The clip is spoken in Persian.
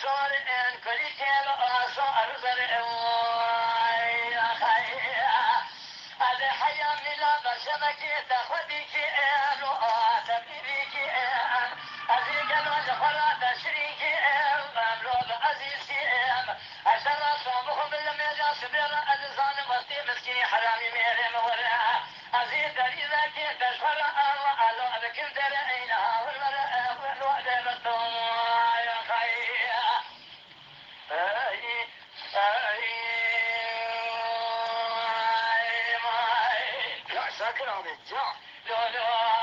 زار ان کلی تیل آسار زر از حیا میلا بشمکی تخودی کی ان و تبیبی کی ان از گلوان خورا تشری کی ان امرو عزیز کی ان اشرا صومهم بالميزان سبير ازان وسطي مسكين حرامي ميري مورا ازيد دريزا كي تشفر الله الله بكم درعينها والورا والوعد بطوم يا خير لا شكرا بالجاه لا